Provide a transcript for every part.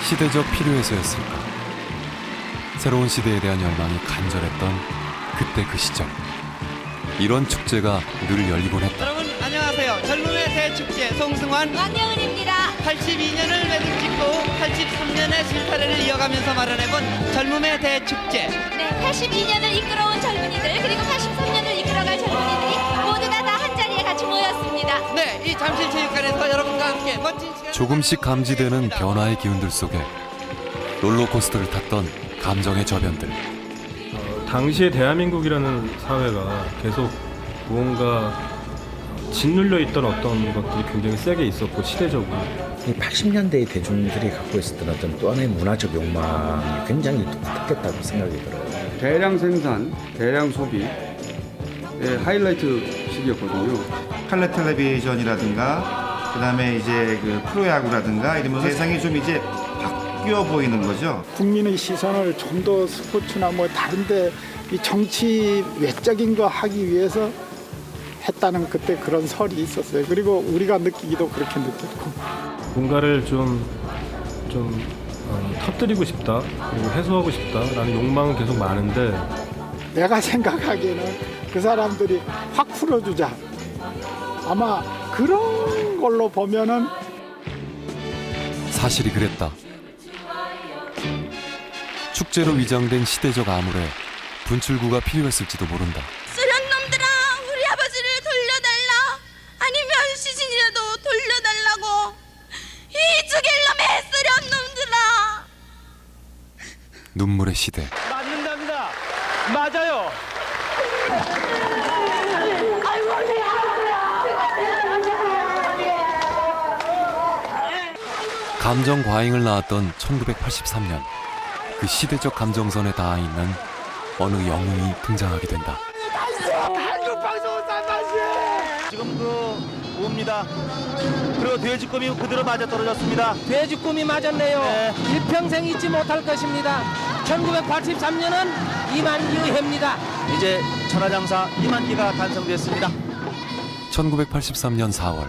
시대적 필요해서였을까? 새로운 시대에 대한 열망이 간절했던 그때 그 시절. 이런 축제가 늘 열리곤 했다. 여러분 안녕하세요. 젊음의 대축제 송승환 안녕은입니다. 82년을 매듭 짓고 83년의 실타래를 이어가면서 마련해본 젊음의 대축제. 네, 82년을 이끌어온 젊은이들 그리고 83년을 이끌어갈 젊은이들이 모두가 다 한자리에 같이 모였습니다. 네, 이 잠실체육관에서 여러분과 함께 멋진 시간 조금씩 감지되는 변화의 기운들 속에 롤러코스터를 탔던 감정의 저변들. 당시에 대한민국이라는 사회가 계속 무언가 짓눌려 있던 어떤 것들이 굉장히 세게 있었고 시대적으로 이 80년대의 대중들이 갖고 있었던 어떤 또 하나의 문화적 욕망이 굉장히 독특했다고 생각이 들어요. 대량 생산, 대량 소비의 하이라이트 시기였거든요. 컬러 텔레비전이라든가 그다음에 이제 그 프로야구라든가 이러면 세상이 좀 이제 바뀌어 보이는 거죠. 국민의 시선을 좀 더 스포츠나 뭐 다른데 이 정치 외적인 거 하기 위해서 했다는 그때 그런 설이 있었어요. 그리고 우리가 느끼기도 그렇게 느꼈고. 뭔가를 좀 터뜨리고 싶다 그리고 해소하고 싶다라는 욕망은 계속 많은데 내가 생각하기에는 그 사람들이 확 풀어주자. 아마 그런 걸로 보면은 사실이 그랬다. 축제로 위장된 시대적 암울에 분출구가 필요했을지도 모른다. 쓰련 놈들아, 우리 아버지를 돌려달라. 아니면 시신이라도 돌려달라고. 이 죽일 놈의 쓰련 놈들아. 눈물의 시대. 맞는답니다. 맞아요. 감정 과잉을 낳았던 1983년. 그 시대적 감정선에 닿아 있는 어느 영웅이 등장하게 된다. 지금 그 옵니다. 그리고 돼지꿈이 그대로 맞아 떨어졌습니다. 돼지꿈이 맞았네요. 네. 일평생 잊지 못할 것입니다. 1983년은 이만기의 해입니다. 이제 천하장사 이만기가 탄생됐습니다. 1983년 4월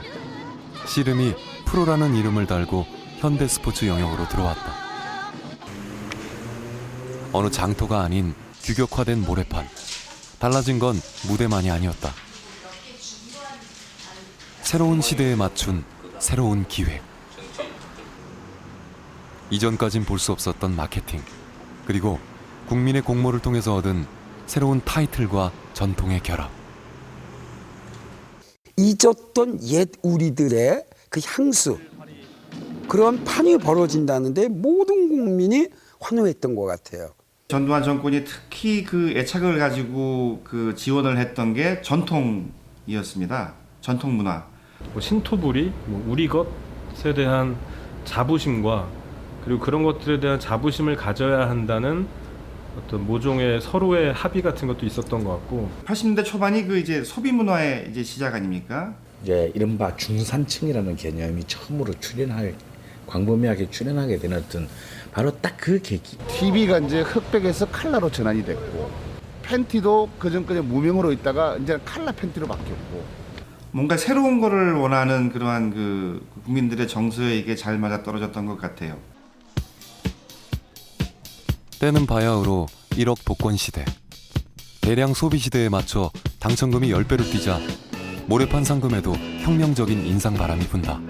씨름이 프로라는 이름을 달고 현대 스포츠 영역으로 들어왔다. 어느 장터가 아닌 규격화된 모래판. 달라진 건 무대만이 아니었다. 새로운 시대에 맞춘 새로운 기획. 이전까진 볼 수 없었던 마케팅. 그리고 국민의 공모를 통해서 얻은 새로운 타이틀과 전통의 결합. 잊었던 옛 우리들의 그 향수, 그런 판이 벌어진다는데 모든 국민이 환호했던 것 같아요. 전두환 정권이 특히 그 애착을 가지고 그 지원을 했던 게 전통이었습니다. 전통 문화. 뭐 신토부리, 뭐 우리 것에 대한 자부심과 그리고 그런 것들에 대한 자부심을 가져야 한다는 어떤 모종의 서로의 합의 같은 것도 있었던 것 같고 80년대 초반이 그 이제 소비 문화의 이제 시작 아닙니까? 이제 이른바 중산층이라는 개념이 처음으로 광범위하게 출연하게 되는 어떤 바로 딱 그 계기. TV가 이제 흑백에서 칼라로 전환이 됐고 팬티도 그전까지 무명으로 있다가 이제 칼라 팬티로 바뀌었고 뭔가 새로운 거를 원하는 그러한 그 국민들의 정서에 이게 잘 맞아 떨어졌던 것 같아요. 때는 바야흐로 1억 복권 시대. 대량 소비 시대에 맞춰 당첨금이 10배로 뛰자 모래판 상금에도 혁명적인 인상 바람이 분다.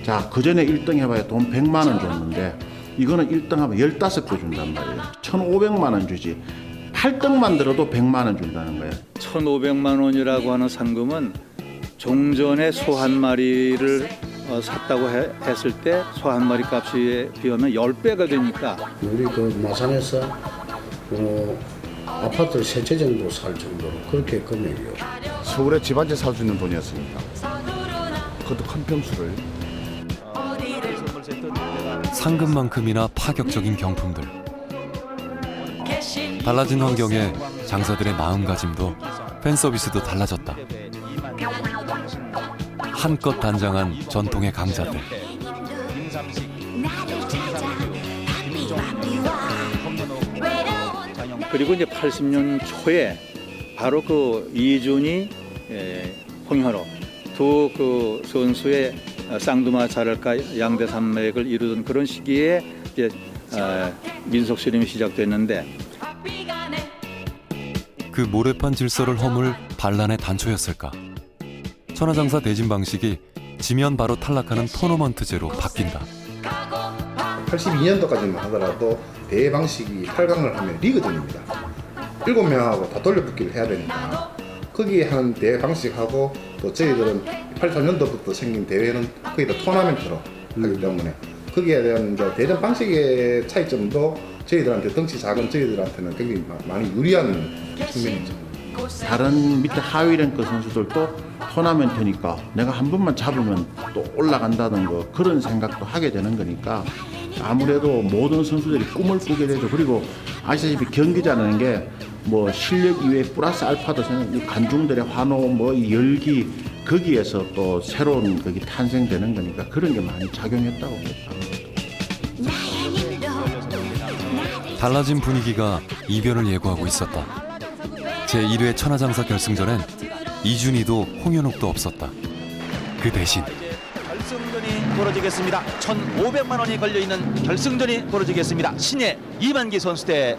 자, 그전에 1등 해봐야 돈 100만 원 줬는데 이거는 1등 하면 15배 준단 말이에요. 1,500만 원 주지 8등만 들어도 100만 원 준다는 거예요. 1,500만 원이라고 하는 상금은 종전에 소 한 마리를 샀다고 했을 때 소 한 마리 값에 비하면 10배가 되니까 우리 그 마산에서 아파트 3채 정도 살 정도로 그렇게 금액이요. 서울에 집 한 채 살 수 있는 돈이었으니까 그것도 큰 평수를 상금만큼이나 파격적인 경품들. 달라진 환경에 장사들의 마음가짐도 팬 서비스도 달라졌다. 한껏 단장한 전통의 강자들. 그리고 이제 80년 초에 바로 그 이준희, 홍현호 두 그 선수의 쌍두마차랄까 양대 산맥을 이루던 그런 시기에 이제 민속씨름이 시작됐는데 그 모래판 질서를 허물 반란의 단초였을까? 천하장사 대진 방식이 지면 바로 탈락하는 토너먼트제로 바뀐다. 82년도까지만 하더라도 대회 방식이 8강을 하면 리그전입니다. 7명하고 다 돌려붙기를 해야 되니까 거기에 하는 대회 방식하고 또 저희들은 83년도부터 생긴 대회는 거의 다 토너먼트로 하기 때문에 거기에 대한 이제 대전 방식의 차이점도 저희들한테 덩치 작은 저희들한테는 굉장히 많이 유리한 측면이죠. 다른 밑에 하위 랭크 선수들도 토너먼트니까 내가 한 번만 잡으면 또 올라간다는 거 그런 생각도 하게 되는 거니까 아무래도 모든 선수들이 꿈을 꾸게 되죠. 그리고 아시다시피 경기자라는 게 뭐 실력 이외에 플러스 알파도 생각, 관중들의 환호, 뭐 열기 거기에서 또 새로운 그게 탄생되는 거니까 그런 게 많이 작용했다고 봅니다. 달라진 분위기가 이변을 예고하고 있었다. 제1회 천하장사 결승전엔 이준희도 홍현욱도 없었다. 그 대신 결승전이 벌어지겠습니다. 1,500만 원이 걸려있는 결승전이 벌어지겠습니다. 신예 이만기 선수 대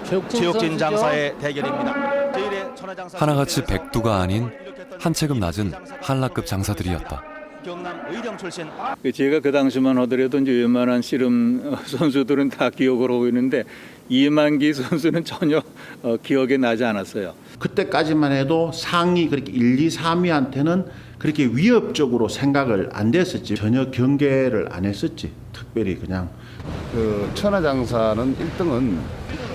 최욱진 장사의 대결입니다. 제1회 천하장사 하나같이 백두가 아닌 한 체급 낮은 한라급 장사들이었다. 경남 의령 출신. 제가 그 당시만 하더라도 이제 웬만한 씨름 선수들은 다 기억을 하고 있는데 이만기 선수는 전혀 기억에 나지 않았어요. 그때까지만 해도 상위 그렇게 1, 2, 3위한테는 그렇게 위협적으로 생각을 안 됐었지. 전혀 경계를 안 했었지. 특별히 그냥 그 천하장사는 1등은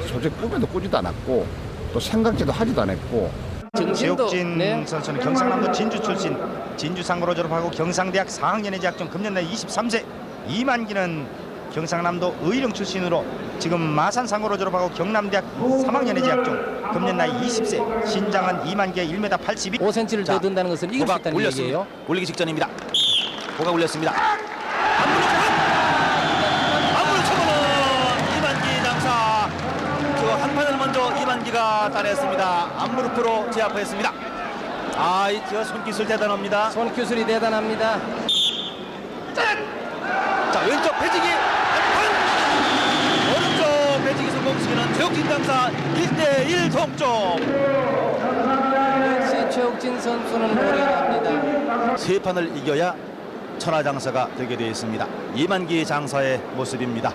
솔직히 꿈에도 꾸지도 않았고 또 생각지도 하지도 않았고. 최욱진 선수는 경상남도 진주 출신, 진주상고로 졸업하고 경상대학 4학년에 재학 중 금년 나이 23세. 이만기는 경상남도 의령 출신으로 지금 마산상고로 졸업하고 경남대학 3학년에 재학 중 금년 나이 20세. 신장은 이만기의 1m 82. 5cm를 더 든다는 것은 이길 수 있다는 얘기예요. 올리기 직전입니다. 고가 올렸습니다. 안무를 쳐보는 이만기 장사. 한 판을 먼저 이만기가 따냈습니다. 앞무릎으로 제압했습니다. 저 손기술 대단합니다. 손기술이 대단합니다. 자, 왼쪽 배지기 한판, 오른쪽 배지기 성공시키는 최욱진 장사 1대1 동점. 역시 최욱진 선수는 노련합니다. 세 판을 이겨야 천하장사가 되게 되어 있습니다. 이만기 장사의 모습입니다.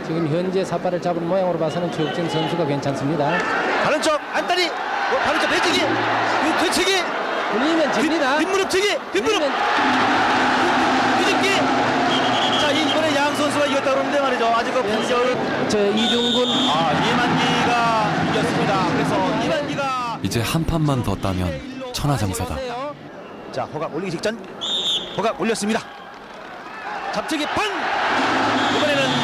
지금 현재 삿발을 잡은 모양으로 봐서는 최욱진 선수가 괜찮습니다. 다른 쪽 안다리, 다른 쪽 배지기, 뒤치기, 울리면 집니다. 뒷무릎치기, 뒷무릎, 뒤집기. 자, 이번에 양 선수가 이겼다 그러는데 말이죠. 아직 그 분열. 저 이중군. 이만기가 이겼습니다. 그래서 이만기가 이제 한 판만 더 따면 천하장사다. 자, 호각 올리기 직전, 호각 올렸습니다. 잡치기 판. 이번에는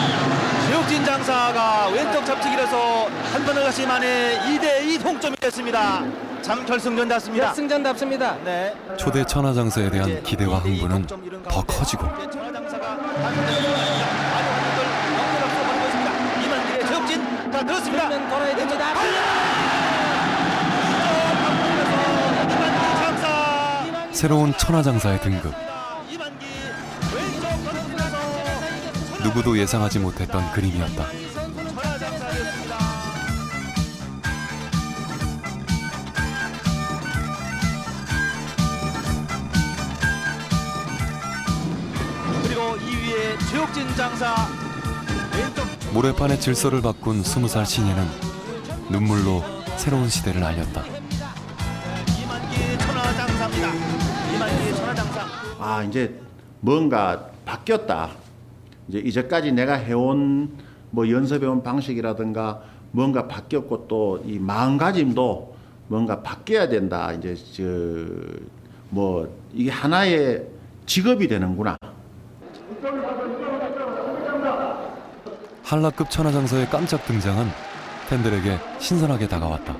최욱진 장사가 왼쪽 잡치기라서 한 판을 다시 만에 2대2 동점이 됐습니다. 참 결승전답습니다. 결승전답습니다. 네. 초대 천하장사에 대한 기대와 흥분은 더 커지고 이만기의 최욱진 다 들었습니다. 돌아야 됩니다. 새로운 천하장사의 등극. 누구도 예상하지 못했던 그림이었다. 그리고 2위의 최욱진 장사 왼쪽 모래판의 질서를 바꾼 20살 신예는 눈물로 새로운 시대를 알렸다. 이만기 천하장사입니다. 이만기 천하장사. 이제 뭔가 바뀌었다. 이제까지 내가 해온 뭐 연습해온 방식이라든가 뭔가 바뀌었고 또 이 마음가짐도 뭔가 바뀌어야 된다. 이제 뭐 이게 하나의 직업이 되는구나. 한라급 천하장사의 깜짝 등장은 팬들에게 신선하게 다가왔다.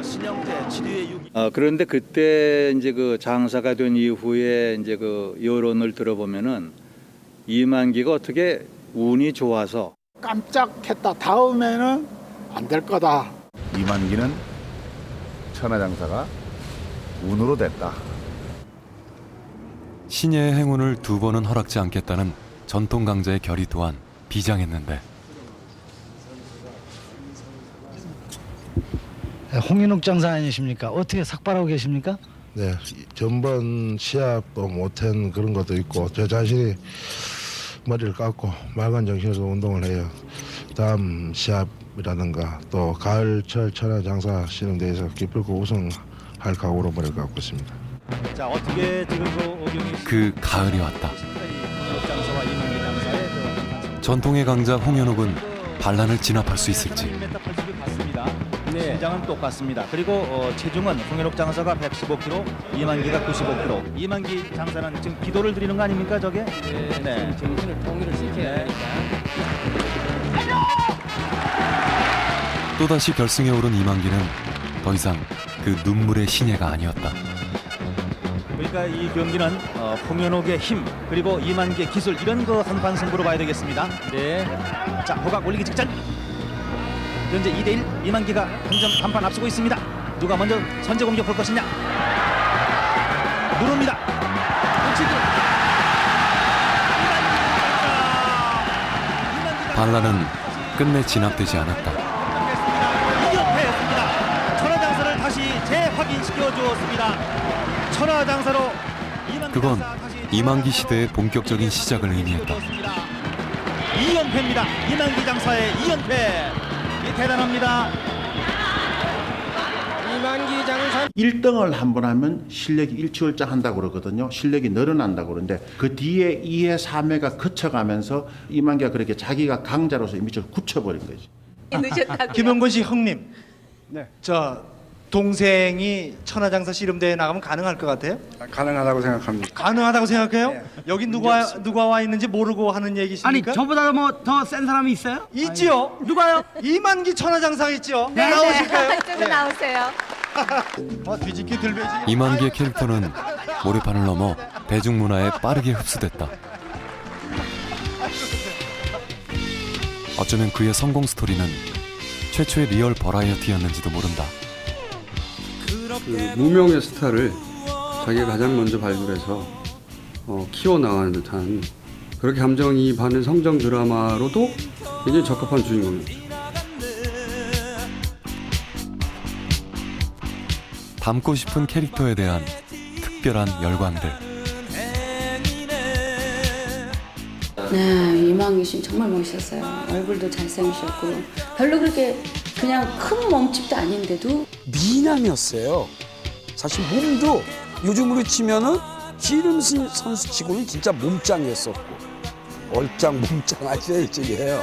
신영태 7위의 6위. 그런데 그때 이제 그 장사가 된 이후에 이제 그 여론을 들어보면은 이만기가 어떻게 운이 좋아서 깜짝했다. 다음에는 안 될 거다. 이만기는 천하장사가 운으로 됐다. 신예의 행운을 두 번은 허락지 않겠다는 전통 강자의 결의 또한 비장했는데 홍인욱 장사 아니십니까? 어떻게 삭발하고 계십니까? 네, 전번 시합도 못한 그런 것도 있고 저 자신이 머리를 깎고 맑은 정신으로 운동을 해요. 다음 시합이라든가 또 가을철 천하장사 시름대회에서 기필코 우승할 각오로 머리를 깎고 있습니다. 자, 어떻게 지금 오경희 그 가을이 왔다. 장사와 이만기 장사의 전통의 강자 홍현욱은 반란을 진압할 수 있을지. 1m80을 봤습니다. 신장은 똑같습니다. 그리고 체중은 홍현욱 장사가 115kg, 이만기가 95kg. 이만기 장사는 지금 기도를 드리는 거 아닙니까, 저게? 네. 정신을 통일을 시켜야 되니까. 또다시 결승에 오른 이만기는 더 이상 그 눈물의 신예가 아니었다. 그러니까 이 경기는 홍현욱의 힘 그리고 이만기의 기술 이런 거 한판 승부로 봐야 되겠습니다. 네. 자, 호각 올리기 직전. 현재 2대1 이만기가 한점 한판 앞서고 있습니다. 누가 먼저 선제 공격 볼 것이냐. 누릅니다. 반란은 끝내 진압되지 않았다. 이연패였습니다. 천하장사를 다시 재확인시켜 주었습니다. 천하장사로 그건 이만기 시대의 본격적인 시작을 의미했다. 2연패입니다. 이만기 장사의 2연패. 대단합니다. 이만기 장사 1등을 한 번 하면 실력이 일취월장한다고 그러거든요. 실력이 늘어난다고 그러는데 그 뒤에 2회, 3회가 거쳐가면서 이만기가 그렇게 자기가 강자로서 이미지를 굳혀버린 거지. 김영건 씨 형님, 저 동생이 천하장사 씨름대회 나가면 가능할 것 같아요? 가능하다고 생각합니다. 가능하다고 생각해요? 여기 누가 와 있는지 모르고 하는 얘기십니까? 아니 저보다 뭐 더 센 사람이 있어요? 있지요. 누가요? 이만기 천하장사 있죠. 네, 나오실까요? 네. 나오세요. 뒤집기 들배지. 이만기의 캐릭터는 모래판을 넘어 대중문화에 빠르게 흡수됐다. 어쩌면 그의 성공 스토리는 최초의 리얼 버라이어티였는지도 모른다. 그 무명의 스타를 자기가 가장 먼저 발굴해서 키워나가는 듯한 그렇게 감정이입하는 성정 드라마로도 굉장히 적합한 주인공이었죠. 닮고 싶은 캐릭터에 대한 특별한 열광들. 네, 이만기 씨는 정말 멋있었어요. 얼굴도 잘생기셨고 별로 그렇게 그냥 큰 몸집도 아닌데도 미남이었어요. 사실 몸도 요즘으로 치면은 씨름신 선수치고는 진짜 몸짱이었었고 얼짱 몸짱 아시죠 이쪽이에요.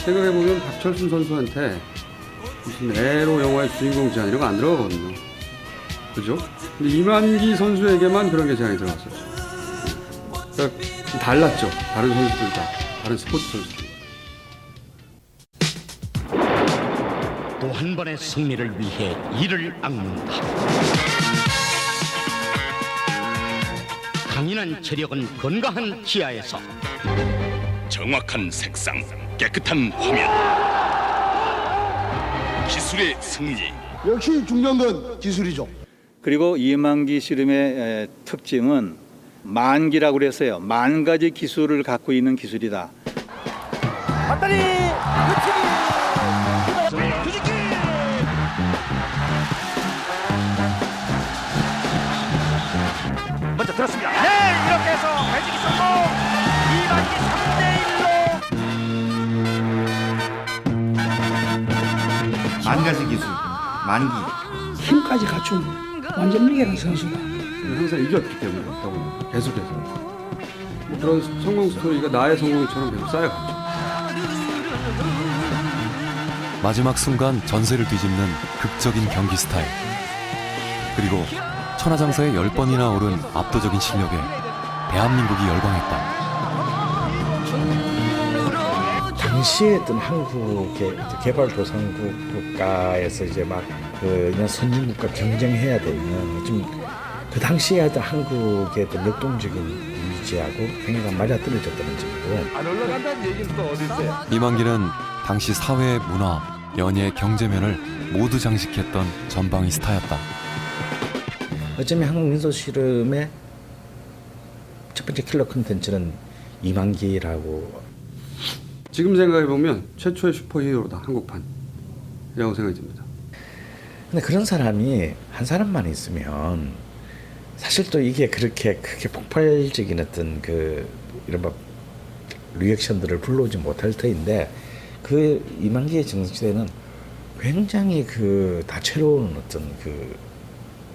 생각해보면 박철순 선수한테 무슨 에로 영화의 주인공 제안 이런 거 안 들어가거든요. 그죠? 근데 이만기 선수에게만 그런 게 제안이 들어갔었죠. 그러니까 달랐죠. 다른 선수들과 다른 스포츠 선수들. 또 한 번의 승리를 위해 이를 닦는다. 강인한 체력은 건강한 지하에서 정확한 색상, 깨끗한 화면, 기술의 승리. 역시 중요한 건 기술이죠. 그리고 이만기 씨름의 특징은 만기라고 그랬어요. 만 가지 기술을 갖고 있는 기술이다. 맞다리 뒤집기. 먼저 들었습니다. 네, 이렇게 해서 배지기 성공. 이만기 3대1로 만가지 기술, 만기. 힘까지 갖춘 완전 미개한 선수다. 항상 이겼기 때문에 계속해서 뭐 그런 성공 스토리가 나의 성공처럼 계속 쌓여갔죠. 마지막 순간 전세를 뒤집는 극적인 경기 스타일. 그리고 천하장사에 10번이나 오른 압도적인 실력에 대한민국이 열광했다. 당시에 어떤 한국의 개발도상국 국가에서 이제 막 그냥 선진국과 경쟁해야 되면 좀 그 당시에 어떤 한국의 어떤 역동적인 이미지하고 굉장히 맞아떨어졌다는 점이고. 안 올라간다는 얘기는 또 어디 있어요? 이만기는 당시 사회의 문화, 연예, 경제면을 모두 장식했던 전방위 스타였다. 어쩌면 한국 민속 씨름의 첫 번째 킬러 콘텐츠는 이만기라고. 지금 생각해 보면 최초의 슈퍼히어로다 한국판이라고 생각이 듭니다. 근데 그런 사람이 한 사람만 있으면 사실 또 이게 그렇게 크게 폭발적인 어떤 그 이른바 리액션들을 불러오지 못할 터인데 그 이만기의 정치대는 굉장히 그 다채로운 어떤 그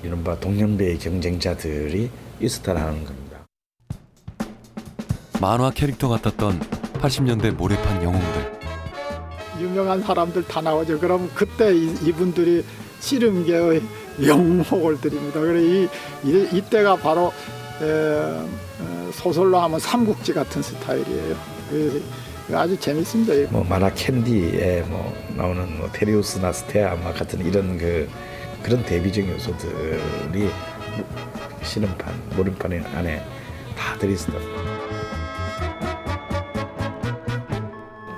이른바 동년배의 경쟁자들이 있었다라는 겁니다. 만화 캐릭터 같았던 80년대 모래판 영웅들. 유명한 사람들 다 나오죠. 그럼 그때 이분들이 씨름계의 영목을 드립니다. 그래 이때가 바로 소설로 하면 삼국지 같은 스타일이에요. 그래서 아주 재밌습니다. 뭐 만화 캔디에 뭐 나오는 뭐 테리우스나 스테아마 같은 이런 그런 대비적인 요소들이 씨름판, 모름판 안에 다 들어있습니다.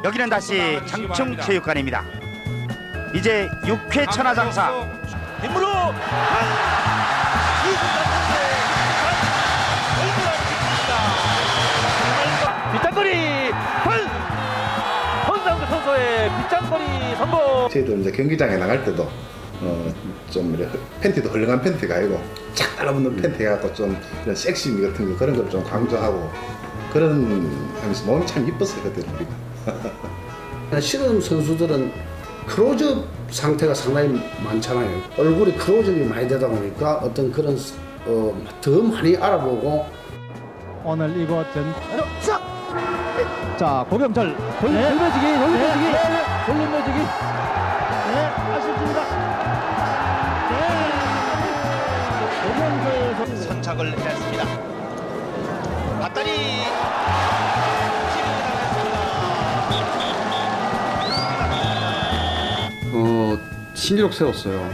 여기는 다시 장충체육관입니다. 이제 6회 천하장사 힘으로 빗장거리 손상주 선수의 빗장거리 성공. 저희도 이제 경기장에 나갈 때도 좀 이렇게 팬티도 헐렁한 팬티가 아니고 착 달라붙는 팬티 해갖고 좀 이런 섹시미 같은 거 그런 걸 좀 강조하고 그런 하면서 몸이 참 이뻤어요 그때 우리가. 씨름 선수들은 클로즈업 상태가 상당히 많잖아요. 얼굴이 클로즈업이 많이 되다 보니까 어떤 그런 더 많이 알아보고. 오늘 이곳은 자 고병철 돌려매지기 돌려매지기 네 아쉽습니다. 네 고병철 선착을 했습니다. 맞다리 신기록 세웠어요.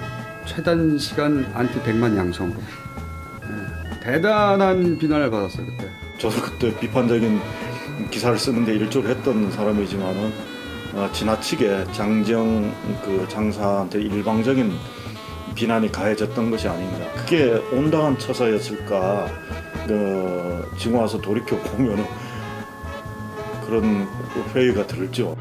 최단 시간 안티 100만 양성으로. 대단한 비난을 받았어요 그때. 저도 그때 비판적인 기사를 쓰는데 일조를 했던 사람이지만은 지나치게 장정 그 장사한테 일방적인 비난이 가해졌던 것이 아닌가. 그게 온당한 처사였을까. 지금 와서 돌이켜 보면은 그런 회의가 들죠.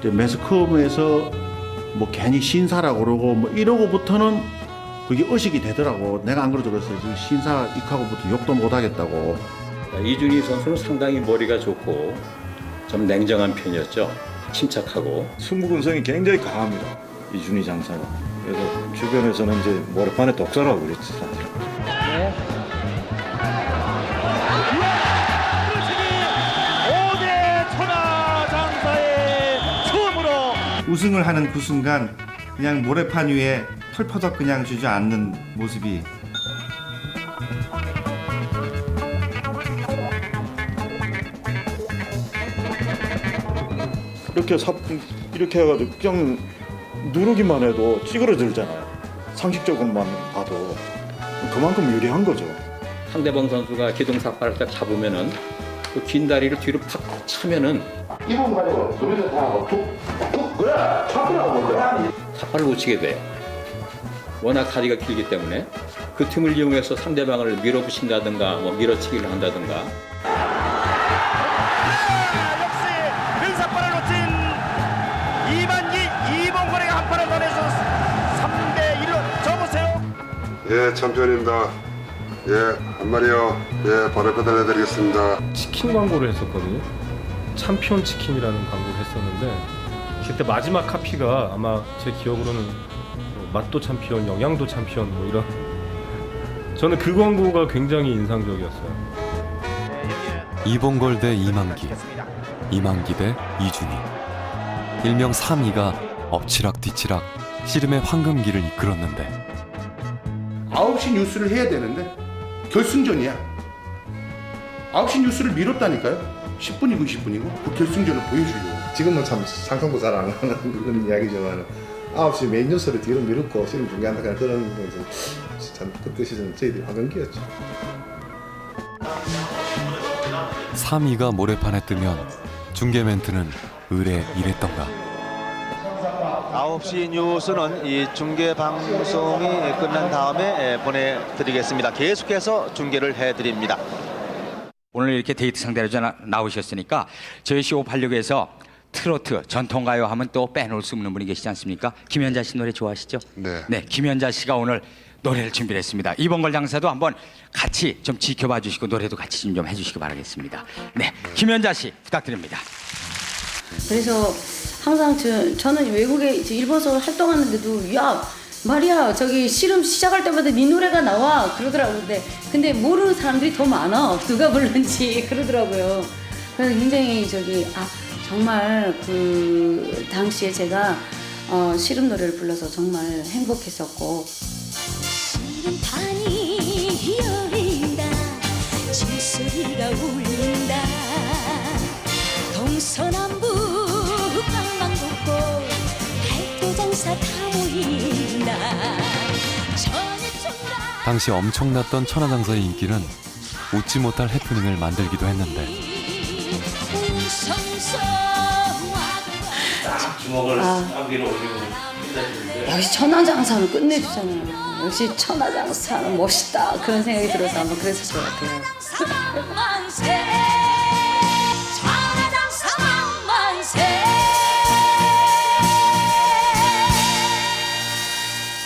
매스컴에서 뭐 괜히 신사라고 그러고 뭐 이러고부터는 그게 의식이 되더라고. 내가 안 그래도 그랬어요. 신사 익하고부터 욕도 못 하겠다고. 이준희 선수는 상당히 머리가 좋고 좀 냉정한 편이었죠. 침착하고. 승부근성이 굉장히 강합니다. 이준희 장사가. 그래서 주변에서는 이제 모래판에 독사라고 그랬지 사실. 네. 5대 천하장사의 처음으로 우승을 하는 그 순간 그냥 모래판 위에 털퍼덕 그냥 주저앉는 모습이 이렇게 해가지고 그냥 누르기만 해도 찌그러들잖아요. 상식적으로만 봐도 그만큼 유리한 거죠. 상대방 선수가 기둥삭발을 딱 잡으면은 그 긴 다리를 뒤로 팍 차면은 이분 가지고 둘이서 다 툭툭 그래 탁이라고 그래. 삭발을 놓치게 돼요. 워낙 다리가 길기 때문에 그 틈을 이용해서 상대방을 밀어붙인다든가 뭐 밀어치기를 한다든가. 삭발을 놓친 이만기 이봉건에게 한 판을 더 내서 3대1로 접으세요. 예, 챔피언입니다. 예, 한 마리요. 예, 바로 배달해드리겠습니다. 치킨 광고를 했었거든요. 챔피언 치킨이라는 광고를 했었는데 그때 마지막 카피가 아마 제 기억으로는 맛도 챔피언, 영양도 챔피언 뭐 이런. 저는 그 광고가 굉장히 인상적이었어요. 이봉걸 대 이만기, 이만기 대 이준희. 일명 3위가 엎치락뒤치락 씨름의 황금기를 이끌었는데 9시 뉴스를 해야 되는데 결승전이야. 9시 뉴스를 미뤘다니까요. 10분이고 20분이고 그 결승전을 보여주려고. 지금은 참 상상도 잘 안 하는 그런 이야기지만 9시 메인 뉴스를 뒤로 미뤘고 씨름 중계한다 그런 것은 참 그때 시즌 저희들이 황금기였죠. 3위가 모래판에 뜨면 중계 멘트는 의뢰 이랬던가. 9시 뉴스는 이 중계 방송이 끝난 다음에 보내드리겠습니다. 계속해서 중계를 해드립니다. 오늘 이렇게 데이트 상대로 나오셨으니까 저희 쇼 586에서 트로트, 전통가요 하면 또 빼놓을 수 없는 분이 계시지 않습니까? 김연자 씨 노래 좋아하시죠? 네. 김연자 씨가 오늘 노래를 준비를 했습니다. 이번 걸 장사도 한번 같이 좀 지켜봐 주시고 노래도 같이 좀 해주시기 바라겠습니다. 네, 김연자 씨 부탁드립니다. 그래서 항상 저는 외국에 일본에서 활동하는데도 야 말이야 저기 씨름 시작할 때마다 네 노래가 나와 그러더라고요. 근데 모르는 사람들이 더 많아. 누가 부르는지 그러더라고요. 그래서 굉장히 정말 그 당시에 제가 씨름 노래를 불러서 정말 행복했었고. 씨름판이 열린다 징소리가 울린다 동서남북 방방곡곡 백두장사 다 모인다 당시 엄청났던 천하장사의 인기는 웃지 못할 해프닝을 만들기도 했는데 주먹을 위로 올리고 역시 천하장사는 끝내주잖아요. 역시 천하장사는 멋있다 그런 생각이 들어서 아마 그랬을 것 같아요.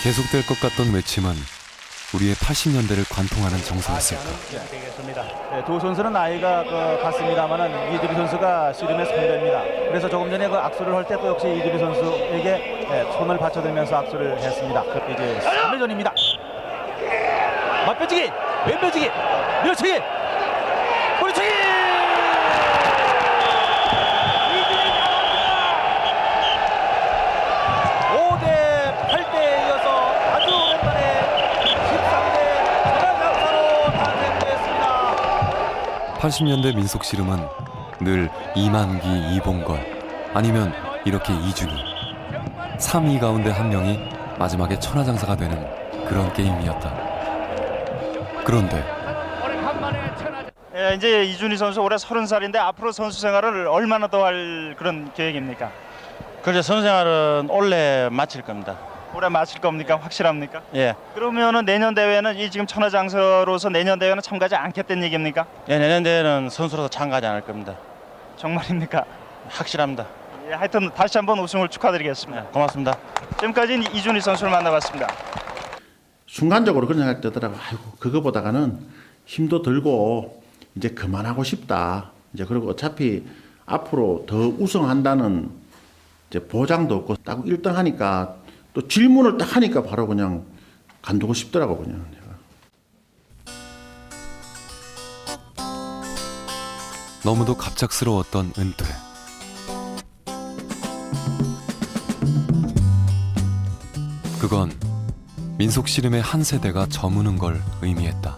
계속될 것 같던 외침은 우리의 80년대를 관통하는 정서였을까. 두 선수는 나이가 같습니다만은 이두리 선수가 씨름의 선배입니다. 그래서 조금 전에 악수를 할 때 또 역시 이두리 선수에게 손을 받쳐들면서 악수를 했습니다. 이제 3회전입니다. 맞배지기, 왼배지기, 밀어치기, 뿌리치기. 5대 8대에 이어서 아주 오랜만에 13대 천하장사로 탄생됐습니다. 80년대 민속 씨름은 늘 이만기, 이봉걸 아니면 이렇게 이준희 3위 가운데 한 명이 마지막에 천하장사가 되는 그런 게임이었다. 그런데 이제 이준희 선수 올해 30살인데 앞으로 선수 생활을 얼마나 더 할 그런 계획입니까? 그래서 선수 생활은 올해 마칠 겁니다. 올해 마칠 겁니까? 확실합니까? 예. 그러면은 내년 대회는 이 지금 천하장사로서 내년 대회는 참가하지 않겠다는 얘기입니까? 예, 내년 대회는 선수로서 참가하지 않을 겁니다. 정말입니까? 확실합니다. 예, 하여튼 다시 한번 우승을 축하드리겠습니다. 고맙습니다. 지금까지 이준희 선수를 만나봤습니다. 순간적으로 그런 생각이 들더라고요. 아이고, 그거보다가는 힘도 들고 이제 그만하고 싶다. 이제 그리고 어차피 앞으로 더 우승한다는 이제 보장도 없고 딱 1등 하니까 또 질문을 딱 하니까 바로 그냥 간두고 싶더라고 그냥. 너무도 갑작스러웠던 은퇴. 그건 민속 씨름의 한 세대가 저무는 걸 의미했다.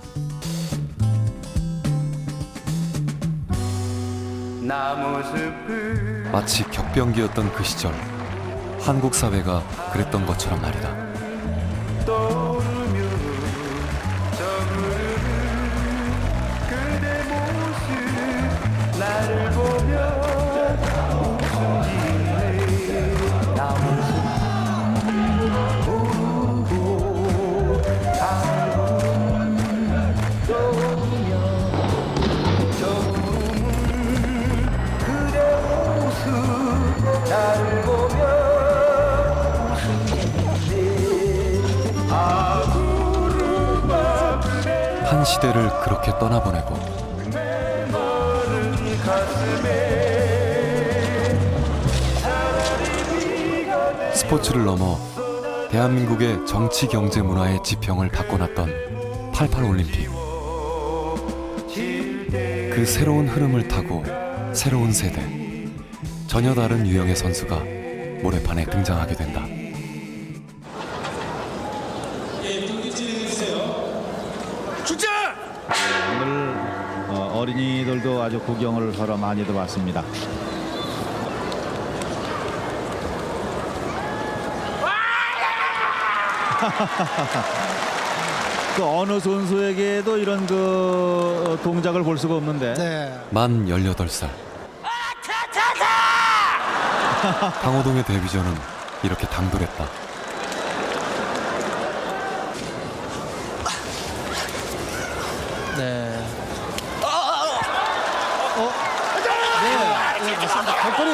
마치 격변기였던 그 시절, 한국 사회가 그랬던 것처럼 말이다. 한 시대를 그렇게 떠나보내고 스포츠를 넘어 대한민국의 정치 경제 문화의 지평을 바꿔놨던 88 올림픽. 그 새로운 흐름을 타고 새로운 세대, 전혀 다른 유형의 선수가 모래판에 등장하게 된다. 오늘 어린이들도 아주 구경을 하러 많이들 왔습니다. 그 어느 선수에게도 이런 그 동작을 볼 수가 없는데. 만 18살. 강호동의 데뷔전은 이렇게 당돌했다. 네. 네, 맞습니다. 발걸이.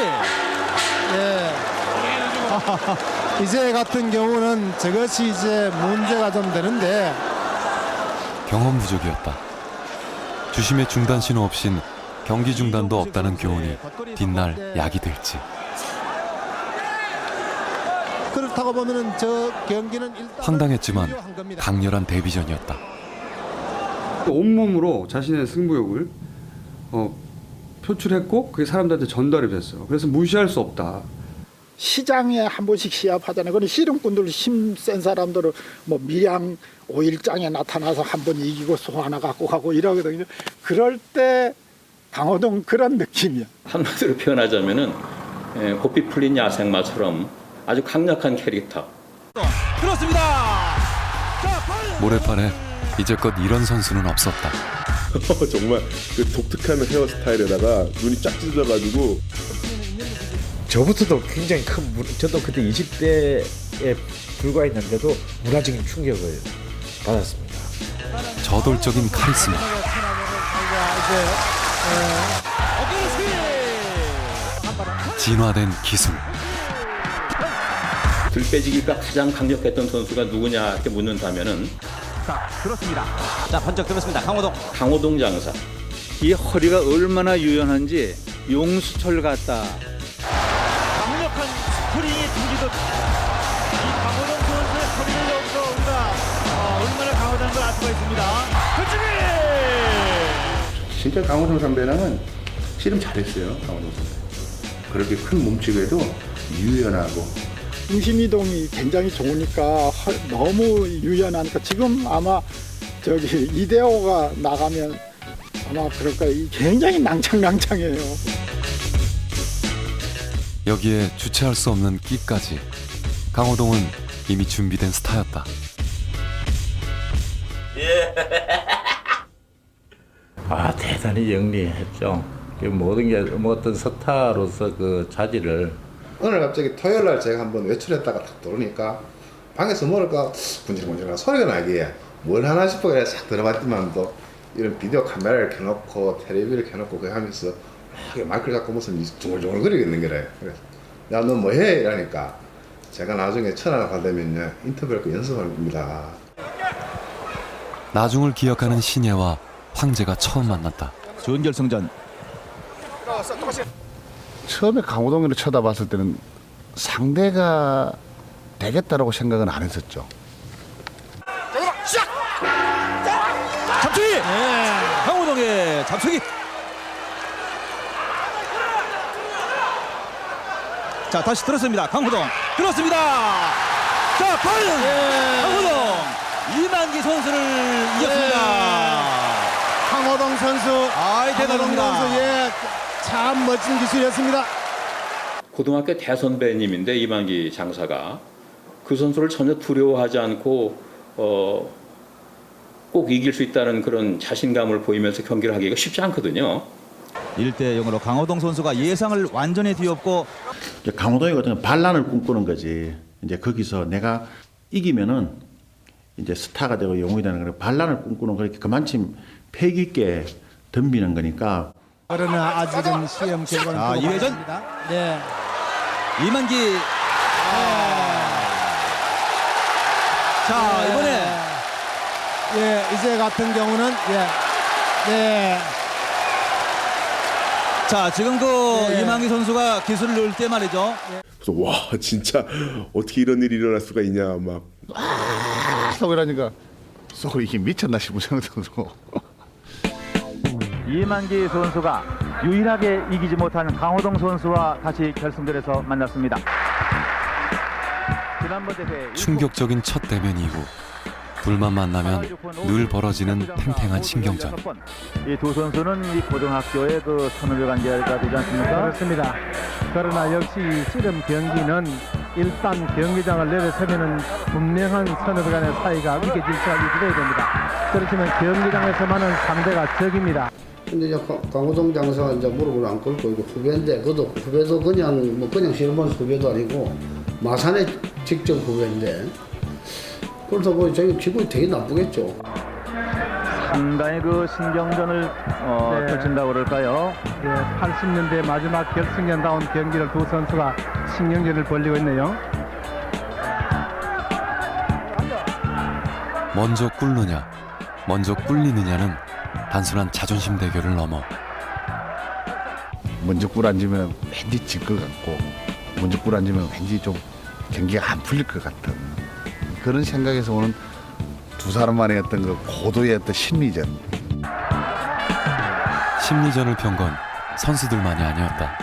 예. 이제 같은 경우는 저것이 이제 문제가 좀 되는데. 경험 부족이었다. 주심의 중단 신호 없인 경기 중단도 없다는 교훈이 뒷날 약이 될지. 그렇다고 보면은 저 경기는 일단 황당했지만 강렬한 데뷔전이었다. 온몸으로 자신의 승부욕을 표출했고 그게 사람들한테 전달이 됐어. 그래서 무시할 수 없다. 시장에 한 번씩 시합하잖아요. 그런 씨름꾼들 힘센 사람들은 뭐 밀양 5일장에 나타나서 한 번 이기고 소 하나 갖고 가고 이러거든요. 그럴 때 강호동 그런 느낌이야. 한마디로 표현하자면은 고삐 풀린 야생마처럼 아주 강력한 캐릭터. 들었습니다. 모래판에 이제껏 이런 선수는 없었다. 정말 그 독특한 헤어스타일에다가 눈이 쫙 찢어져가지고 저부터도 굉장히 큰 저도 그때 20대에 불과했는데도 문화적인 충격을 받았습니다. 저돌적인 카리스마. 진화된 기술. 들빼지기가 가장 강력했던 선수가 누구냐 이렇게 묻는다면은 자, 들었습니다. 자, 번쩍 들었습니다. 강호동 장사. 이 허리가 얼마나 유연한지 용수철 같다. 강력한 스프링이 들리듯 이 강호동 선수의 허리를 여기서 우리가 얼마나 강하다는 걸 알 수가 있습니다. 그쪽이 진짜 강호동 선배랑은 씨름 잘했어요. 강호동 선배. 그렇게 큰 몸집에도 유연하고 중심 이동이 굉장히 좋으니까 너무 유연하니까 지금 아마 저기 이대호가 나가면 아마 그럴 거예요. 굉장히 낭창낭창해요. 여기에 주체할 수 없는 끼까지. 강호동은 이미 준비된 스타였다. 아, 대단히 영리했죠. 그 모든 게 어떤 스타로서 그 자질을. 오늘 갑자기 토요일 날 제가 한번 외출했다가 딱 들어오니까 방에서 뭘까 군질군질한 소리가 나기에 뭘 하나 싶어 그래 싹 들어봤더만도 이런 비디오 카메라를 켜놓고 텔레비를 켜놓고 그거 하면서 마이크를 잡고 무슨 중얼중얼거리고 있는 거래. 그래서 야 너 뭐해? 이러니까 제가 나중에 천안 가되면요 인터뷰할 거 연습합니다. 나중을 기억하는 신예와 황제가 처음 만났다. 준결승전. 처음에 강호동이를 쳐다봤을 때는 상대가 되겠다라고 생각은 안 했었죠. 잡초기! 강호동의 잡초기! 자, 다시 들었습니다. 강호동 들었습니다. 자, 과연 강호동 이만기 선수를 이겼습니다. 강호동 선수, 대단합니다. 선수, 참 멋진 기술이었습니다. 고등학교 대선배님인데 이만기 장사가 그 선수를 전혀 두려워하지 않고 꼭 이길 수 있다는 그런 자신감을 보이면서 경기를 하기가 쉽지 않거든요. 1대0으로 강호동 선수가 예상을 완전히 뒤엎고 강호동이 어떤 반란을 꿈꾸는 거지. 이제 거기서 내가 이기면은 이제 스타가 되고 영웅이 되는 거 반란을 꿈꾸는 그렇게 그만큼 패기 있게 덤비는 거니까. 그러나 아직은 시험 결과는 2회전 네. 이만기 자 이번에 이제 같은 경우는 자 지금 이만기 선수가 기술을 넣을 때 말이죠. 그래서 와 진짜 어떻게 이런 일이 일어날 수가 있냐 막 하고 이러니까 속 이게 미쳤나 싶은 정도로. 이만기 선수가 유일하게 이기지 못한 강호동 선수와 다시 결승전에서 만났습니다. 지난번 대회 충격적인 첫 대면 이후 둘만 만나면 늘 벌어지는 팽팽한 신경전. 이 두 선수는 이 고등학교의 그 선후배 관계가 되지 않습니까? 그렇습니다. 그러나 역시 씨름 경기는 일단 경기장을 내려서면은 분명한 선후배 간의 사이가 위계질서가 유지돼야 됩니다. 그렇지만 경기장에서만은 상대가 적입니다. 근데 이제 강호동 장사가 이제 무릎을 안 꿇고 이거 후배인데, 그도 후배도 그냥 실험한 후배도 아니고 마산의 직접 후배인데, 그래서 뭐 저희 기분이 되게 나쁘겠죠. 상당히 그 신경전을 펼친다고 그럴까요? 예, 80년대 마지막 결승전다운 경기를 두 선수가 신경전을 벌이고 있네요. 먼저 꿇느냐, 먼저 꿀리느냐는 단순한 자존심 대결을 넘어 먼저 꿀 앉으면 왠지 질 것 같고, 먼저 꿀 앉으면 왠지 좀 경기가 안 풀릴 것 같은 그런 생각에서 오는 두 사람만의 어떤 그 고도의 어떤 심리전. 심리전을 편 건 선수들만이 아니었다.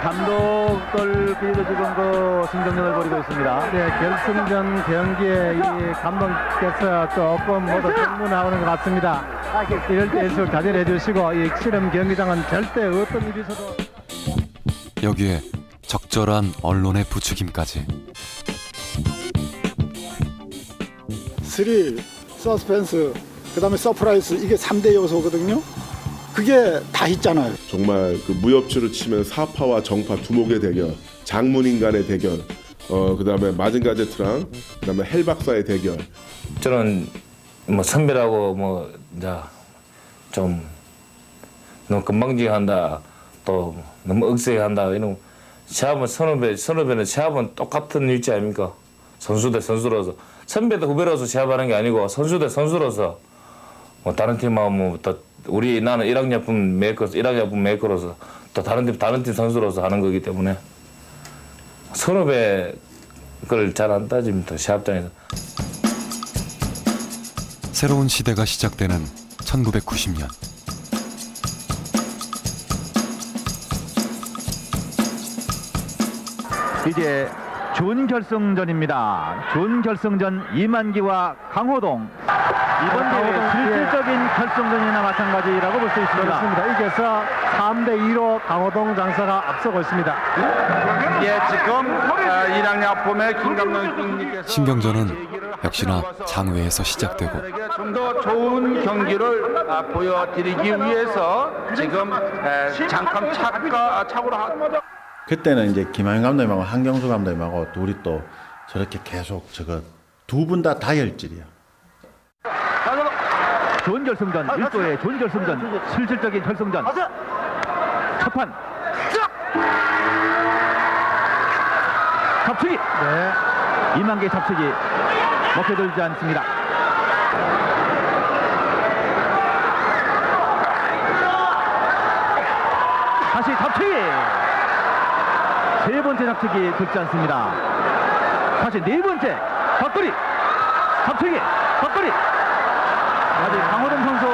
감독들끼리도 지금 그 신경전을 벌이고 있습니다. 네, 결승전 경기에 이 감독께서 조금 모두 질문하는 것 같습니다. 이럴 때일수록 자제해 주시고 이 실험 경기장은 절대 어떤 일이 있어도 여기에 적절한 언론의 부추김까지. 스릴, 서스펜스, 그다음에 서프라이즈 이게 3대 요소거든요. 그게 다 있잖아요. 정말 그 무협지로 치면 사파와 정파 두목의 대결, 장문인 간의 대결, 그다음에 마징가제트랑 그다음에 헬박사의 대결. 저는 뭐 선배라고 뭐 이제 좀 너무 건방지게한다, 또 너무 억세게한다 이런. 시합은 선후배는 시합은 똑같은 위치 아닙니까? 선수 대 선수로서, 선배 대 후배로서 시합하는 게 아니고 선수 대 선수로서 뭐 다른 팀하고 뭐 또 나는 1학년품 메이커로서 또 다른 팀 선수로서 하는 거기 때문에 선후배 걸 잘 안 따집니다, 시합장에서. 새로운 시대가 시작되는 1990년. 이제 준결승전입니다. 준결승전 이만기와 강호동. 이번 대회 실질적인 결승전이나 마찬가지라고 볼 수 있습니다. 그렇습니다. 이겨서 3대2로 강호동 장사가 앞서고 있습니다. 예, 지금 1학년품의 김감독님께서 신경전은 역시나 장외에서 시작되고 좀 더 좋은 경기를 보여드리기 위해서 지금 잠깐 착오를 하고. 그때는 이제 김하영 감독님하고 한경수 감독님하고 둘이 또 저렇게 계속 저거 두 분 다 다혈질이야. 준결승전, 일도의 준결승전, 실질적인 결승전. 첫판 잡치기. 네. 이만기 잡치기 먹혀들지 않습니다. 다시 잡치기. 세 번째 잡치기 듣지 않습니다. 다시 네 번째 덧거리 잡치기 덧거리. 아직 강호동 선수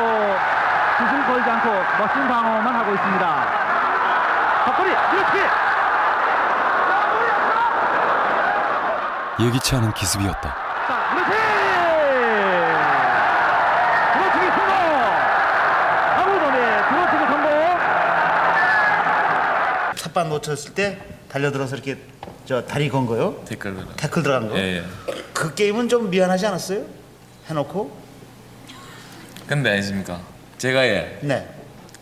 기술 걸지 않고 멋진 방어만 하고 있습니다. 덧거리 그렇지. 예기치 않은 기습이었다. 그렇지. 들어치기 성공. 강호동의 들어치기 성공. 삿반 놓쳤을 때 달려들어서 이렇게 다리 건 거요? 태클 들어간 거? 예. 그 게임은 좀 미안하지 않았어요? 해놓고? 근데 아니십니까? 제가 네.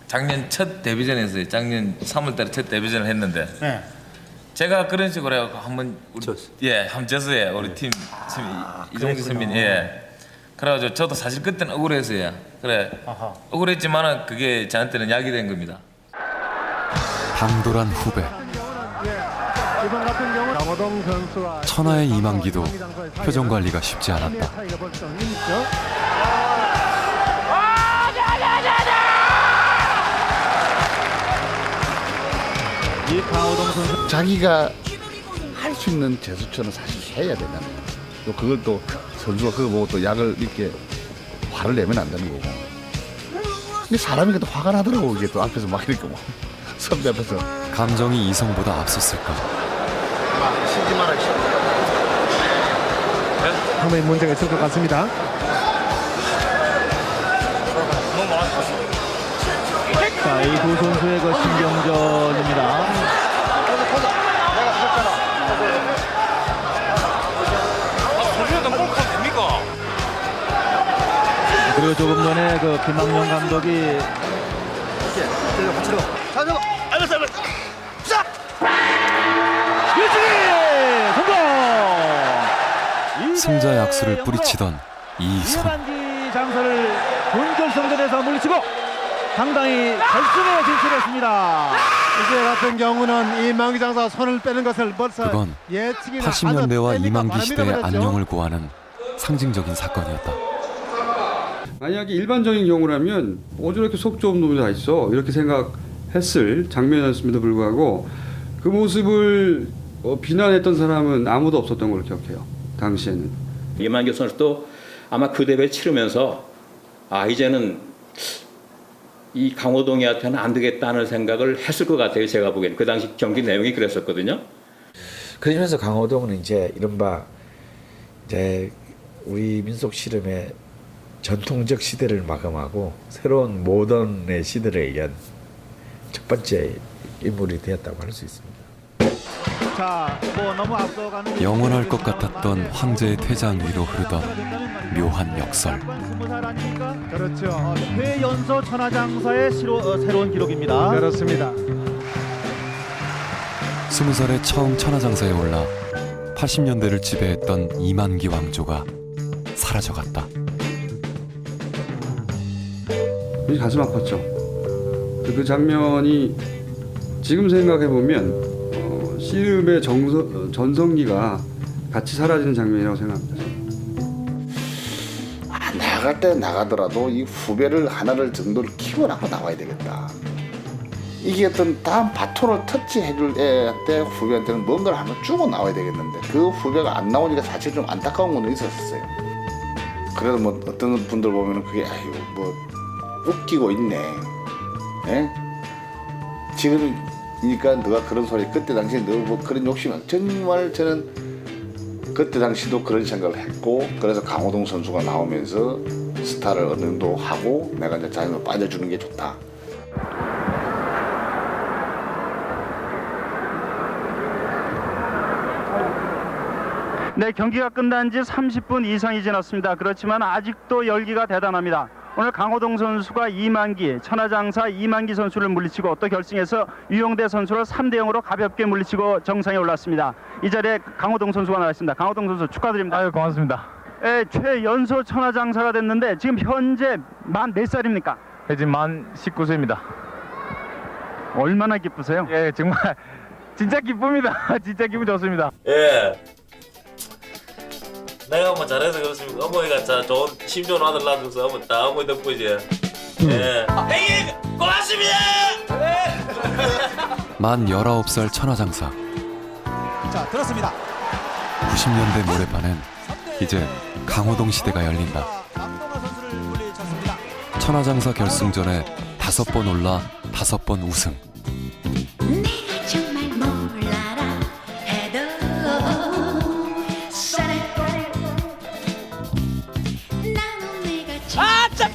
작년 첫 데뷔전에서 작년 3월달에 첫 데뷔전을 했는데 네. 제가 그런 식으로 해갖고 한번 한번 졌어요. 우리 팀 이종기 선배님. 예. 그래가지고 저도 사실 그때는 억울했어요. 그래 억울했지만은 그게 저한테는 약이 된 겁니다. 당돌한 후배. 이번 같은 경우 강호동 선수와 천하의 이만기도 표정 관리가 쉽지 않았다. 이 강호동 선수 자기가 할 수 있는 제스처는 사실 해야 되잖아요. 또 그걸 또 선수가 그거 보고 또 약을 이렇게 화를 내면 안 되는 거고. 근데 사람이 또 화가 나더라고. 이게 또 앞에서 막 이렇게 뭐 선배 앞에서. 감정이 이성보다 앞섰을까? 쉬지 마라. 상당히 문제가 있을 것 같습니다. 자, 이 두 선수의 그 신경전입니다. 그 조금 전에 그 김학용 감독이 승자 약수를 뿌리치던 이손. 이만기 장사를 본결승전에서 물리치고 당당히 결승에 진출했습니다. 이제 같은 경우는 이만기 장사 손을 빼는 것을 벌써 그건 예측이나 80년대와 이만기 시대의 안녕을 고하는 상징적인 사건이었다. 만약에 일반적인 경우라면 저렇게 속 좁은 놈이 다 있어 이렇게 생각했을 장면이었음에도 불구하고 그 모습을 비난했던 사람은 아무도 없었던 걸로 기억해요. 당시에는. 이만기 선수도 아마 그 대회 치르면서 이제는 이 강호동이한테는 안 되겠다는 생각을 했을 것 같아요. 제가 보기에는 그 당시 경기 내용이 그랬었거든요. 그러면서 강호동은 이제 이른바 이제 우리 민속 씨름의 전통적 시대를 마감하고 새로운 모던의 시대를 얘기한 첫 번째 인물이 되었다고 할 수 있습니다. 자, 뭐 너무 앞서가는 영원할 것 같았던 황제의 퇴장 위로 흐르던 묘한 역설. 20살 아닙니까? 그렇죠. 최연소 천하장사의 새로운 기록입니다. 그렇습니다. 20살에 처음 천하장사에 올라 80년대를 지배했던 이만기 왕조가 사라져갔다. 가슴 아팠죠. 그 장면이 지금 생각해 보면 씨름의 전성기가 같이 사라지는 장면이라고 생각합니다. 나갈 때 나가더라도 이 후배를 하나를 정도를 키워놓고 나와야 되겠다. 이게 어떤 다음 바톤을 터치해줄 애한테 후배한테는 뭔가를 한번 주고 나와야 되겠는데 그 후배가 안 나오니까 사실 좀 안타까운 건 있었어요. 그래도 뭐 어떤 분들 보면은 그게 뭐 웃기고 있네. 예? 지금이니까 너가 그런 소리 그때 당시에 너 뭐 그런 욕심이 정말 저는 그때 당시도 그런 생각을 했고 그래서 강호동 선수가 나오면서 스타를 어느 정도 하고 내가 이제 자연으로 빠져주는 게 좋다. 네, 경기가 끝난 지 30분 이상이 지났습니다. 그렇지만 아직도 열기가 대단합니다. 오늘 강호동 선수가 이만기, 천하장사 이만기 선수를 물리치고 또 결승에서 유용대 선수를 3대0으로 가볍게 물리치고 정상에 올랐습니다. 이 자리에 강호동 선수가 나와 있습니다. 강호동 선수 축하드립니다. 아유, 고맙습니다. 네, 최연소 천하장사가 됐는데 지금 현재 만 몇 살입니까? 지금 만 19세입니다. 얼마나 기쁘세요? 예, 정말 진짜 기쁩니다. 진짜 기분 좋습니다. 예. 내가 뭐 잘해서 그렇습니까? 어머니가 좋은 힘 좋은 아들 낳아줘서 어머니 덕분이지. 예. 형님 고맙습니다. 만 19살 천하장사. 자, 들었습니다. 90년대 모래판엔 이제 강호동 시대가 열린다. 천하장사 결승전에 5번 올라 5번 우승.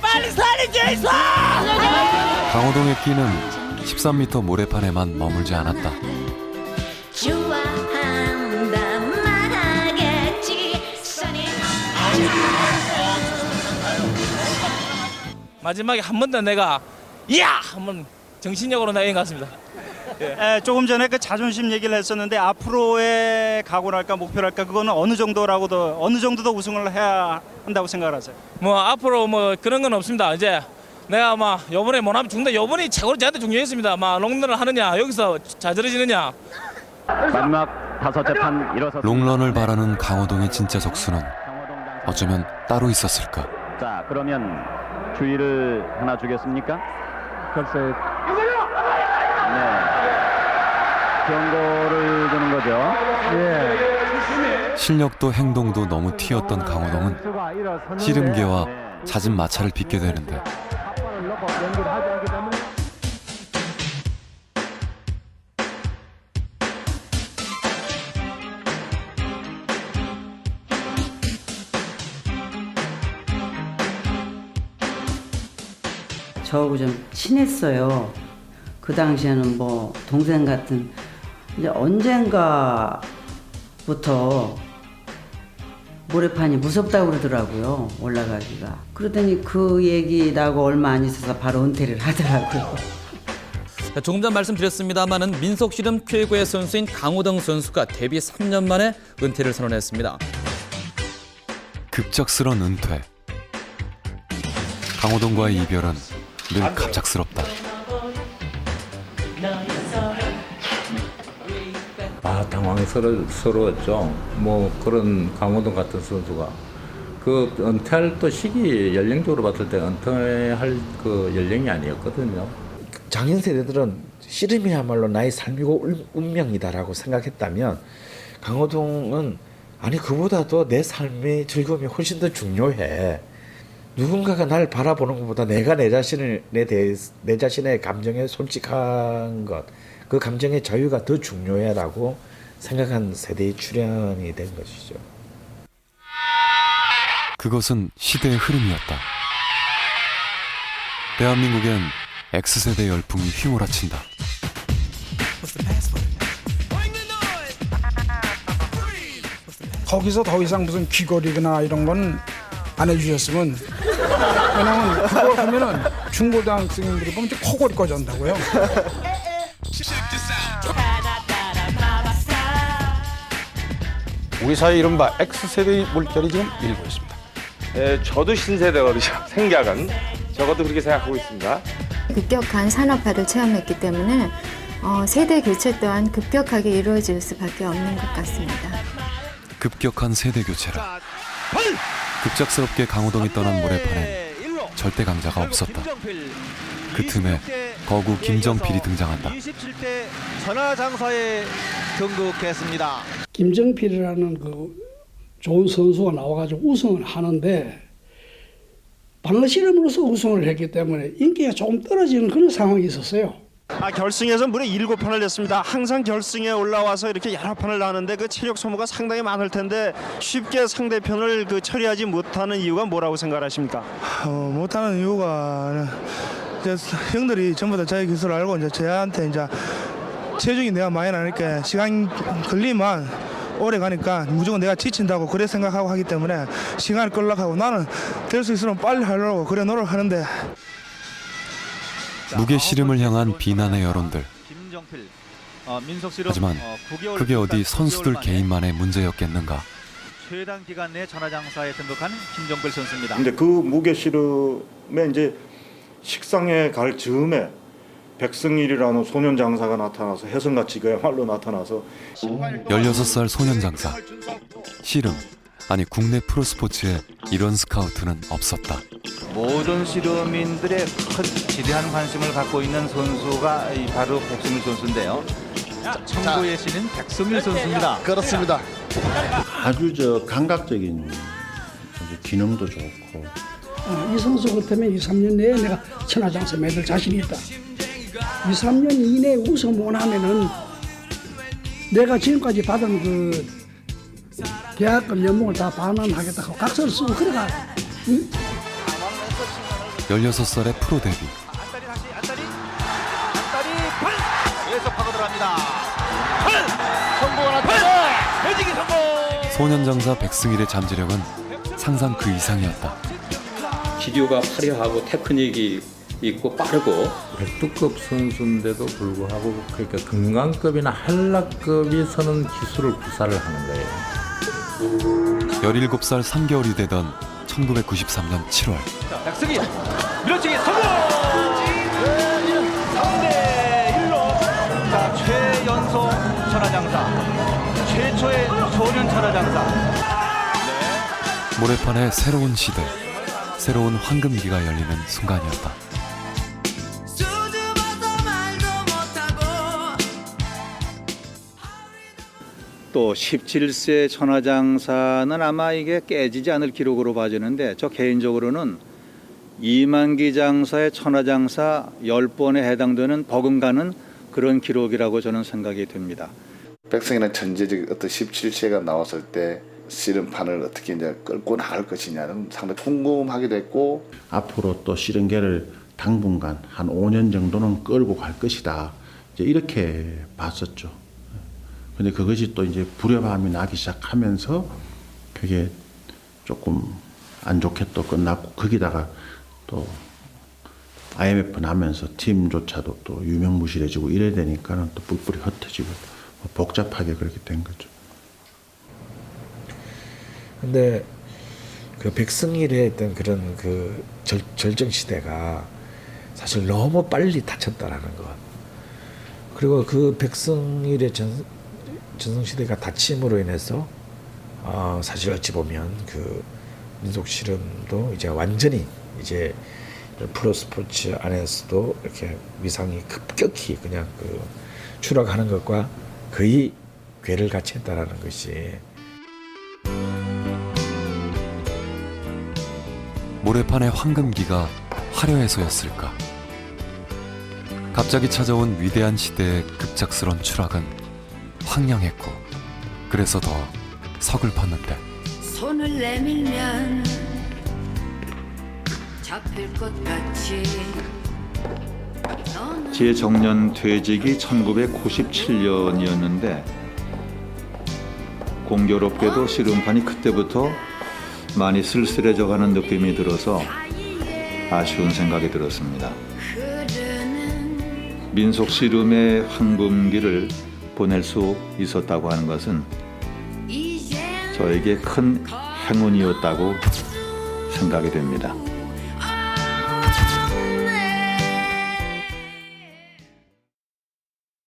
빨리 살리지 있어! 강호동의 끼는 13m 모래판에만 머물지 않았다. 마지막에 한 번 더 내가 한번 정신력으로 나인 것 같습니다. 조금 전에 그 자존심 얘기를 했었는데 앞으로의 각오랄까 목표랄까 그거는 어느 정도 더 우승을 해야 한다고 생각을 하세요? 뭐 앞으로 뭐 그런 건 없습니다. 이제 내가 요번에 못하면 죽는다. 요번이 최고로 저한테 중요했습니다. 롱런을 하느냐 여기서 자절해지느냐. 마지막 5째 판 일어서 롱런을 바라는 강호동의 진짜 적수는 어쩌면 따로 있었을까. 자, 그러면 주의를 하나 주겠습니까? 글쎄. 네. 경고를 주는 거죠. 예. 실력도 행동도 너무 튀었던 강호동은 씨름계와 잦은 마찰을 빚게 되는데 저하고 좀 친했어요. 그 당시에는 뭐 동생 같은. 이제 언젠가부터 모래판이 무섭다고 그러더라고요. 올라가기가. 그러더니 그 얘기 나고 얼마 안 있어서 바로 은퇴를 하더라고요. 자, 조금 전 말씀드렸습니다마는 민속씨름 최고의 선수인 강호동 선수가 데뷔 3년 만에 은퇴를 선언했습니다. 급작스런 은퇴. 강호동과의 이별은 늘 갑작스럽다. 당황스러웠죠. 뭐 그런 강호동 같은 선수가 그 은퇴할 또 시기 연령적으로 봤을 때 은퇴할 그 연령이 아니었거든요. 장인 세대들은 씨름이야말로 나의 삶이고 운명이다라고 생각했다면 강호동은 아니 그보다도 내 삶의 즐거움이 훨씬 더 중요해. 누군가가 날 바라보는 것보다 내가 내 자신의 감정에 솔직한 것, 그 감정의 자유가 더 중요해라고 생각한 세대의 출현이 된 것이죠. 그것은 시대의 흐름이었다. 대한민국엔 X세대 열풍이 휘몰아친다. 거기서 더 이상 무슨 귀걸이거나 이런 건 안 해주셨으면, 왜냐면 그거 하면은 중고등학생들이 보면 이제 코골이 꺼진다고요. 우리 사회 이른바 X세대의 물결이 지금 일고 있습니다. 저도 신세대거든요. 생각은 적어도 그렇게 생각하고 있습니다. 급격한 산업화를 체험했기 때문에 세대 교체 또한 급격하게 이루어질 수밖에 없는 것 같습니다. 급격한 세대 교체라. 급작스럽게 강호동이 떠난 모래판엔 절대 강자가 없었다. 그 틈에 거구 김정필이 등장한다. 27대 천하장사에 등극했습니다. 김정필이라는 그 좋은 선수가 나와가지고 우승을 하는데 방어실험으로서 우승을 했기 때문에 인기가 조금 떨어지는 그런 상황이 있었어요. 결승에서 무려 7판을 냈습니다. 항상 결승에 올라와서 이렇게 여러 판을 나는데 그 체력 소모가 상당히 많을 텐데 쉽게 상대편을 처리하지 못하는 이유가 뭐라고 생각하십니까? 못하는 이유가 이제 형들이 전부 다 자기 기술을 알고 이제 저한테 이제 체중이 내가 많이 나니까 시간 걸리면 오래 가니까 무조건 내가 지친다고 그래 생각하고 하기 때문에 시간을 끌락하고 나는 될 수 있으면 빨리 하려고 그래 노력하는데. 무게 씨름을 향한 비난의 여론들. 하지만 그게 어디 선수들 개인만의 문제였겠는가. 최단 기간 내 천하장사에 등극한 김정필 선수입니다. 근데 그 무게 씨름에 이제 식상에 갈 즈음에 백승일이라는 소년 장사가 나타나서 혜성같이 그야말로 나타나서 16살 소년 장사. 씨름, 아니 국내 프로스포츠에 이런 스카우트는 없었다. 모든 씨름인들의 큰 지대한 관심을 갖고 있는 선수가 바로 백승일 선수인데요. 청구의 신인 백승일 선수입니다. 그렇습니다. 아주 감각적인 기능도 좋고. 이 선수 같으면 2, 3년 내에 내가 천하장사 medal 자신이 있다. 2, 3년 이내에 우승 못하면은 내가 지금까지 받은 그 계약금 연봉을 다 반환하겠다 하고 각서를 쓰고 그래가. 16살의 프로 데뷔. 계속 파고들어갑니다. 성공을 하다. 매직이 성공. 소년 장사 백승일의 잠재력은 상상 그 이상이었다. 기류가 화려하고 테크닉이 있고 빠르고 백두급 선수인데도 불구하고 그러니까 금강급이나 한라급이 서는 기술을 구사를 하는 거예요. 17살 3개월이 되던 1993년 7월. 백승일 밀어치기 성공! 3대1로 자, 최연소 천하장사 최초의 소년 천하장사. 모래판의 새로운 시대, 새로운 황금기가 열리는 순간이었다. 또 17세 천하장사는 아마 이게 깨지지 않을 기록으로 봐지는데 저 개인적으로는 이만기 장사의 천하장사 10번에 해당되는 버금가는 그런 기록이라고 저는 생각이 됩니다. 백승이는 전제적 어떤 17세가 나왔을 때 씨름판을 어떻게 이제 끌고 나갈 것이냐는 상당히 궁금하기도 했고 앞으로 또 씨름계를 당분간 한 5년 정도는 끌고 갈 것이다. 이제 이렇게 봤었죠. 근데 그것이 또 이제 불협화음이 나기 시작하면서 그게 조금 안 좋게 또 끝났고 거기다가 또 IMF 나면서 팀조차도 또 유명무실해지고 이래야 되니까는 또 뿔뿔이 흩어지고 복잡하게 그렇게 된 거죠. 근데 그 백승일에 했던 그런 그 절정 시대가 사실 너무 빨리 닫혔다라는 것. 그리고 그 백승일의 전성 시대가 닫힘으로 인해서 사실 어찌 보면 그 민속 씨름도 이제 완전히 이제 프로 스포츠 안에서도 이렇게 위상이 급격히 그냥 그 추락하는 것과 거의 궤를 같이 했다라는 것이. 모래판의 황금기가 화려해서였을까? 갑자기 찾아온 위대한 시대의 급작스런 추락은 황량했고 그래서 더 서글펐는데 손을 내밀면 잡힐 것 같이 제 정년 퇴직이 1997년이었는데 공교롭게도 씨름판이 그때부터 많이 쓸쓸해져가는 느낌이 들어서 아쉬운 생각이 들었습니다. 민속 씨름의 황금기를 보낼 수 있었다고 하는 것은 저에게 큰 행운이었다고 생각이 됩니다.